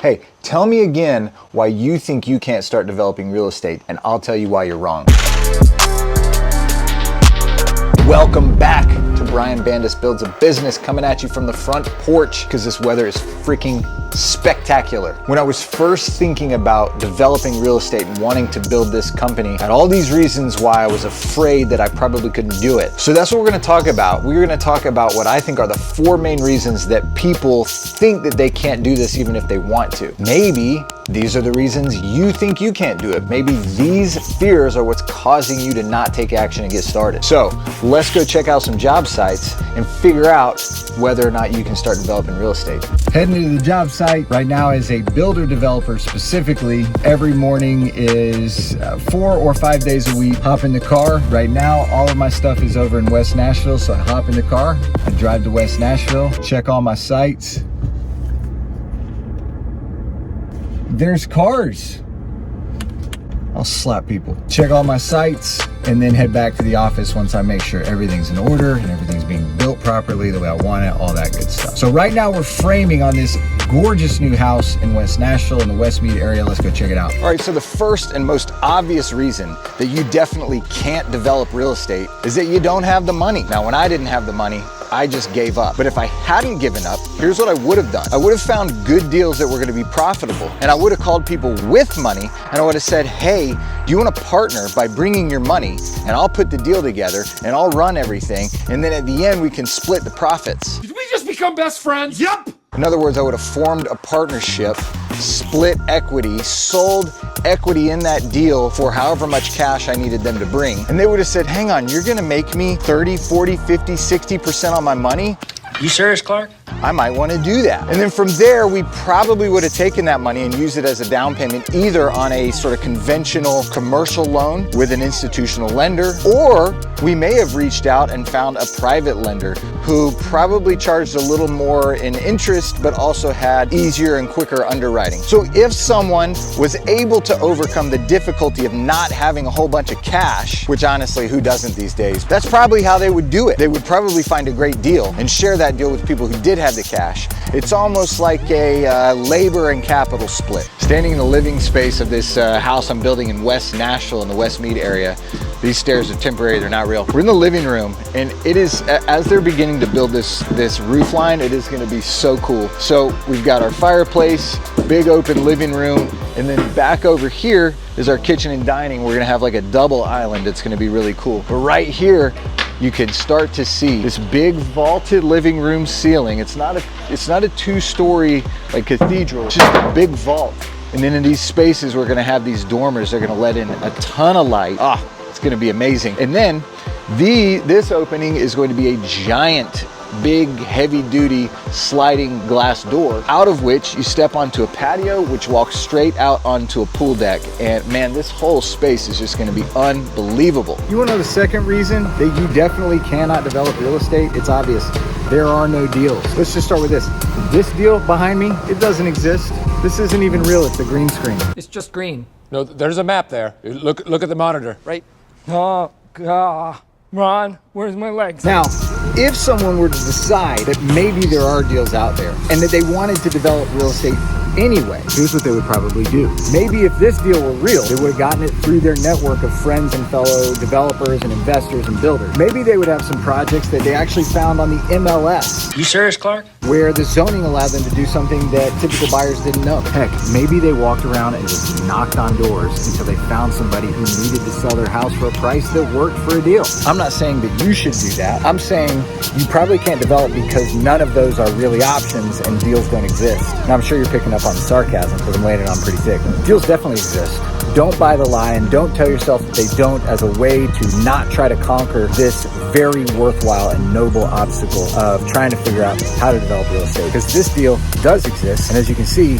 Hey, tell me again why you think you can't start developing real estate, and I'll tell you why you're wrong. Welcome back to Brian Bandas Builds a Business, coming at you from the front porch because this weather is freaking spectacular. When I was first thinking about developing real estate and wanting to build this company, I had all these reasons why I was afraid that I probably couldn't do it. So that's what we're gonna talk about. We're gonna talk about what I think are the 4 main reasons that people think that they can't do this even if they want to. Maybe these are the reasons you think you can't do it. Maybe these fears are what's causing you to not take action and get started. So let's go check out some job sites and figure out whether or not you can start developing real estate. Heading to the job site right now as a builder developer specifically. Every morning is 4 or 5 days a week. Hop in the car. Right now, all of my stuff is over in West Nashville, so I hop in the car, I drive to West Nashville, check all my sites. There's cars. I'll slap people. Check all my sites and then head back to the office once I make sure everything's in order and everything's being built properly the way I want it, all that good stuff. So right now we're framing on this gorgeous new house in West Nashville in the Westmead area. Let's go check it out. All right, so the first and most obvious reason that you definitely can't develop real estate is that you don't have the money. Now, when I didn't have the money, I just gave up. But if I hadn't given up, here's what I would have done. I would have found good deals that were gonna be profitable. And I would have called people with money and I would have said, hey, do you wanna partner by bringing your money and I'll put the deal together and I'll run everything. And then at the end, we can split the profits. Did we just become best friends? Yup. In other words, I would have formed a partnership, split equity, sold equity in that deal for however much cash I needed them to bring. And they would have said, hang on, you're gonna make me 30, 40, 50, 60% on my money? You serious, Clark? I might want to do that. And then from there, we probably would have taken that money and used it as a down payment, either on a sort of conventional commercial loan with an institutional lender, or we may have reached out and found a private lender who probably charged a little more in interest, but also had easier and quicker underwriting. So if someone was able to overcome the difficulty of not having a whole bunch of cash, which honestly, who doesn't these days, that's probably how they would do it. They would probably find a great deal and share that deal with people who did have the cash. It's almost like a labor and capital split. Standing in the living space of this house I'm building in West Nashville in the Westmead area. These stairs are temporary, they're not real. We're in the living room and it is, as they're beginning to build this roof line, it is gonna be so cool. So we've got our fireplace, big open living room, and then back over here is our kitchen and dining. We're gonna have like a double island. It's gonna be really cool. But right here, you can start to see this big vaulted living room ceiling. It's not a 2-story like cathedral, it's just a big vault. And then in these spaces, we're gonna have these dormers. They're gonna let in a ton of light. It's gonna be amazing. And then this opening is going to be a giant, big, heavy-duty sliding glass door, out of which you step onto a patio, which walks straight out onto a pool deck. And man, this whole space is just gonna be unbelievable. You wanna know the second reason that you definitely cannot develop real estate? It's obvious. There are no deals. Let's just start with this. This deal behind me, it doesn't exist. This isn't even real, it's a green screen. It's just green. No, there's a map there. Look at the monitor. Right? Oh, God. Ron, where's my legs? Now, if someone were to decide that maybe there are deals out there and that they wanted to develop real estate anyway, here's what they would probably do. Maybe if this deal were real, they would have gotten it through their network of friends and fellow developers and investors and builders. Maybe they would have some projects that they actually found on the MLS. You serious, Clark? Where the zoning allowed them to do something that typical buyers didn't know. Heck, maybe they walked around and just knocked on doors until they found somebody who needed to sell their house for a price that worked for a deal. I'm not saying that you should do that. I'm saying you probably can't develop because none of those are really options and deals don't exist. Now, I'm sure you're picking up on the sarcasm because I'm laying it on pretty thick. Deals definitely exist. Don't buy the lie and don't tell yourself that they don't as a way to not try to conquer this very worthwhile and noble obstacle of trying to figure out how to develop real estate. Because this deal does exist. And as you can see,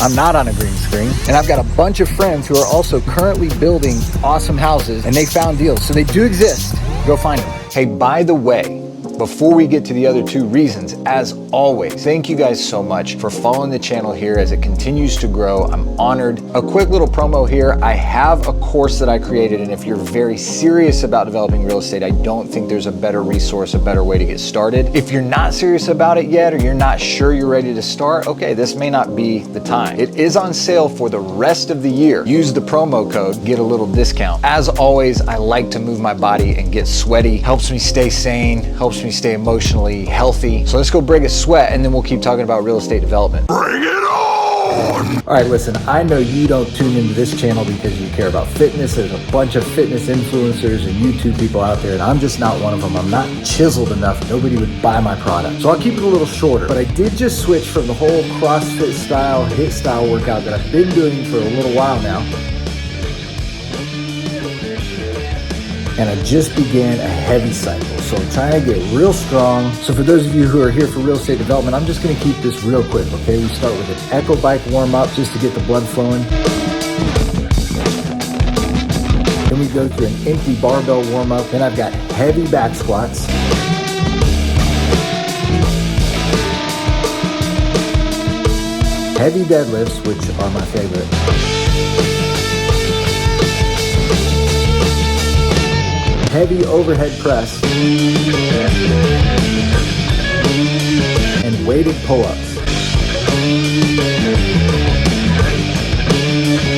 I'm not on a green screen, and I've got a bunch of friends who are also currently building awesome houses and they found deals. So they do exist. Go find them. Hey, by the way, before we get to the other 2 reasons, as always, thank you guys so much for following the channel here as it continues to grow. I'm honored. A quick little promo here. I have a course that I created, and if you're very serious about developing real estate, I don't think there's a better resource, a better way to get started. If you're not serious about it yet, or you're not sure you're ready to start, okay, this may not be the time. It is on sale for the rest of the year. Use the promo code, get a little discount. As always, I like to move my body and get sweaty. Helps me stay sane, helps me stay emotionally healthy. So let's go break a sweat, and then we'll keep talking about real estate development. Bring it on! All right, listen, I know you don't tune into this channel because you care about fitness. There's a bunch of fitness influencers and YouTube people out there, and I'm just not one of them. I'm not chiseled enough. Nobody would buy my product. So I'll keep it a little shorter. But I did just switch from the whole CrossFit style, HIIT style workout that I've been doing for a little while now. And I just began a heavy cycle. So I'm trying to get real strong. So for those of you who are here for real estate development, I'm just gonna keep this real quick, okay? We start with an echo bike warm up just to get the blood flowing. Then we go through an empty barbell warm up. Then I've got heavy back squats. Heavy deadlifts, which are my favorite. Heavy overhead press, and weighted pull-ups.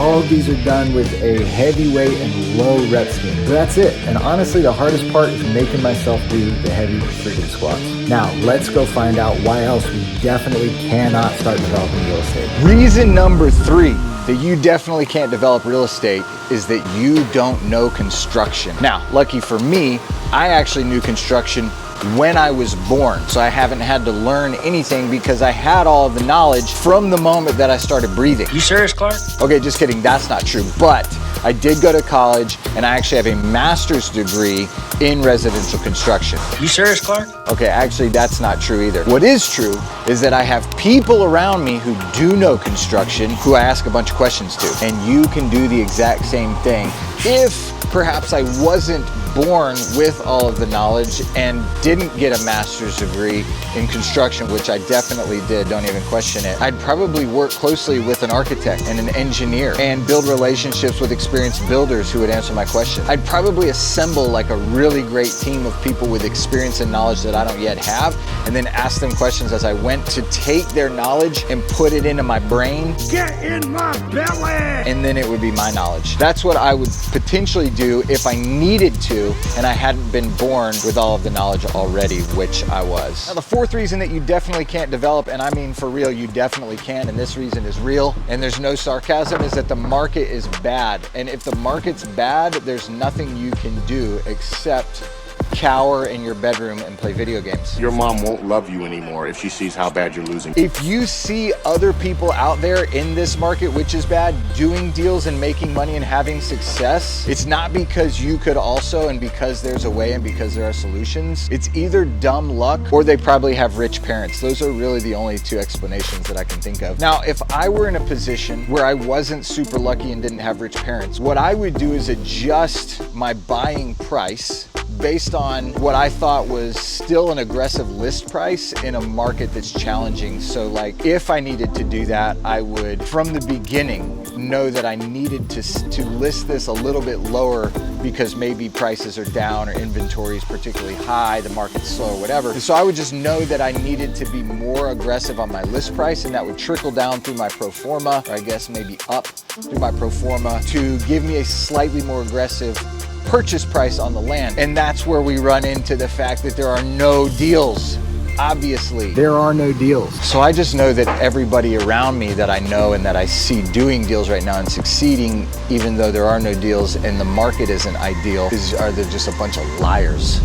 All of these are done with a heavy weight and low rep scheme. So that's it. And honestly, the hardest part is making myself do the heavy freaking squats. Now, let's go find out why else we definitely cannot start developing real estate. Reason number 3 that you definitely can't develop real estate is that you don't know construction. Now, lucky for me, I actually knew construction when I was born. So I haven't had to learn anything because I had all of the knowledge from the moment that I started breathing. You serious, Clark? Okay, just kidding, that's not true. But I did go to college, and I actually have a master's degree in residential construction. You serious, Clark? Okay, actually that's not true either. What is true is that I have people around me who do know construction who I ask a bunch of questions to. And you can do the exact same thing if perhaps I wasn't born with all of the knowledge and didn't get a master's degree in construction, which I definitely did, don't even question it. I'd probably work closely with an architect and an engineer and build relationships with experienced builders who would answer my questions. I'd probably assemble like a really great team of people with experience and knowledge that I don't yet have, and then ask them questions as I went to take their knowledge and put it into my brain. Get in my belly! And then it would be my knowledge. That's what I would potentially do if I needed to and I hadn't been born with all of the knowledge already, which I was. Now, the 4th reason that you definitely can't develop, and I mean for real, you definitely can, and this reason is real, and there's no sarcasm, is that the market is bad. And if the market's bad, there's nothing you can do except cower in your bedroom and play video games. Your mom won't love you anymore if she sees how bad you're losing. If you see other people out there in this market, which is bad, doing deals and making money and having success, it's not because you could also and because there's a way and because there are solutions. It's either dumb luck or they probably have rich parents. Those are really the only 2 explanations that I can think of. Now, if I were in a position where I wasn't super lucky and didn't have rich parents, what I would do is adjust my buying price based on what I thought was still an aggressive list price in a market that's challenging. So like if I needed to do that, I would from the beginning know that I needed to list this a little bit lower because maybe prices are down or inventory is particularly high, the market's slow or whatever. And so I would just know that I needed to be more aggressive on my list price, and that would trickle down through my pro forma, or I guess maybe up through my pro forma to give me a slightly more aggressive purchase price on the land. And that's where we run into the fact that there are no deals. Obviously, There are no deals. so I just know that everybody around me that I know and that I see doing deals right now and succeeding, even though there are no deals and the market isn't ideal, are they just a bunch of liars.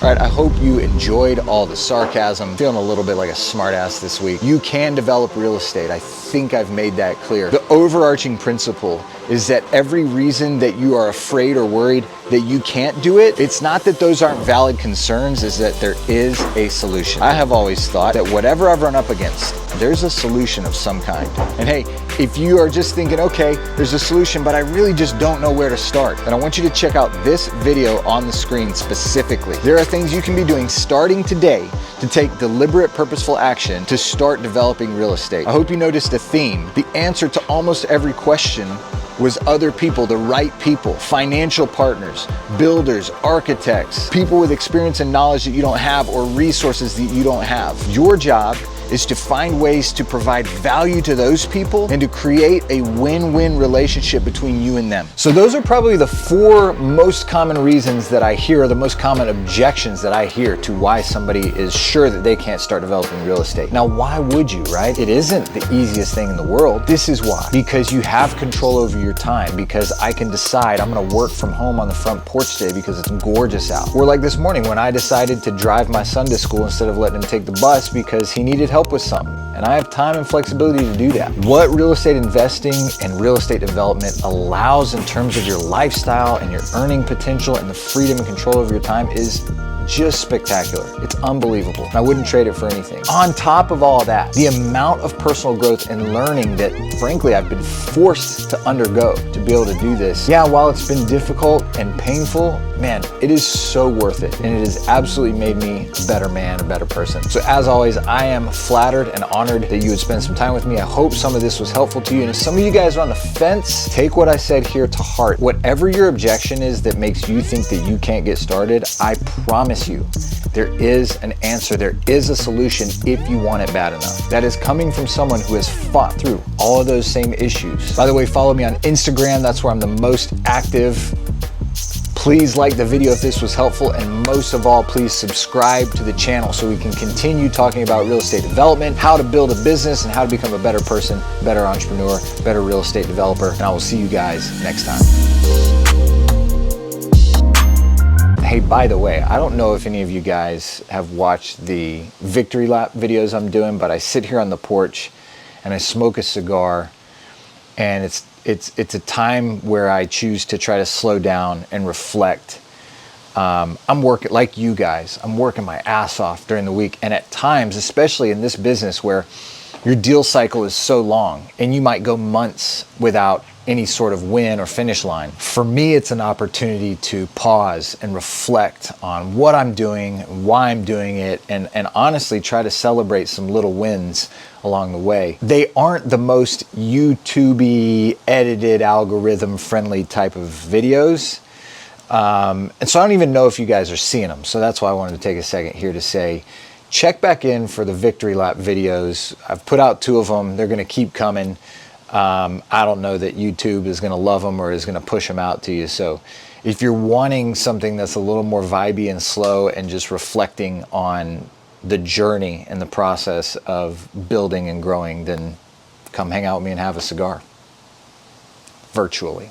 All right, I hope you enjoyed all the sarcasm. I'm feeling a little bit like a smartass this week. You can develop real estate. I think I've made that clear. The overarching principle is that every reason that you are afraid or worried that you can't do it, it's not that those aren't valid concerns, is that there is a solution. I have always thought that whatever I've run up against, there's a solution of some kind. And hey, If you are just thinking, okay, there's a solution, but I really just don't know where to start, then I want you to check out this video on the screen specifically. There are things you can be doing starting today to take deliberate, purposeful action to start developing real estate. I hope you noticed a theme. The answer to almost every question was other people, the right people, financial partners, builders, architects, people with experience and knowledge that you don't have or resources that you don't have. Your job is to find ways to provide value to those people and to create a win-win relationship between you and them. So those are probably the 4 most common reasons that I hear, or the most common objections that I hear to why somebody is sure that they can't start developing real estate. Now, why would you, right? It isn't the easiest thing in the world. This is why. Because you have control over your time, because I can decide I'm gonna work from home on the front porch today because it's gorgeous out. Or like this morning when I decided to drive my son to school instead of letting him take the bus because he needed help with something. And I have time and flexibility to do that. What real estate investing and real estate development allows in terms of your lifestyle and your earning potential and the freedom and control over your time is just spectacular. It's unbelievable. I wouldn't trade it for anything. On top of all that, the amount of personal growth and learning that frankly I've been forced to undergo to be able to do this. Yeah, while it's been difficult and painful, man, it is so worth it. And it has absolutely made me a better man, a better person. So as always, I am flattered and honored that you would spend some time with me. I hope some of this was helpful to you. And if some of you guys are on the fence, take what I said here to heart. Whatever your objection is that makes you think that you can't get started, I promise you, there is an answer, there is a solution if you want it bad enough. That is coming from someone who has fought through all of those same issues. By the way, follow me on Instagram, that's where I'm the most active. Please like the video if this was helpful, and most of all, please subscribe to the channel so we can continue talking about real estate development, how to build a business, and how to become a better person, better entrepreneur, better real estate developer. And I will see you guys next time. Hey, by the way, I don't know if any of you guys have watched the victory lap videos I'm doing, but I sit here on the porch and I smoke a cigar, and it's a time where I choose to try to slow down and reflect. I'm working, like you guys, I'm working my ass off during the week, and at times, especially in this business where your deal cycle is so long and you might go months without any sort of win or finish line. For me, it's an opportunity to pause and reflect on what I'm doing, why I'm doing it, and honestly try to celebrate some little wins along the way. They aren't the most YouTube-y, edited, algorithm-friendly type of videos. And so I don't even know if you guys are seeing them. So that's why I wanted to take a second here to say, check back in for the victory lap videos. I've put out 2 of them. They're gonna keep coming. I don't know that YouTube is going to love them or is going to push them out to you. So if you're wanting something that's a little more vibey and slow and just reflecting on the journey and the process of building and growing, then come hang out with me and have a cigar virtually.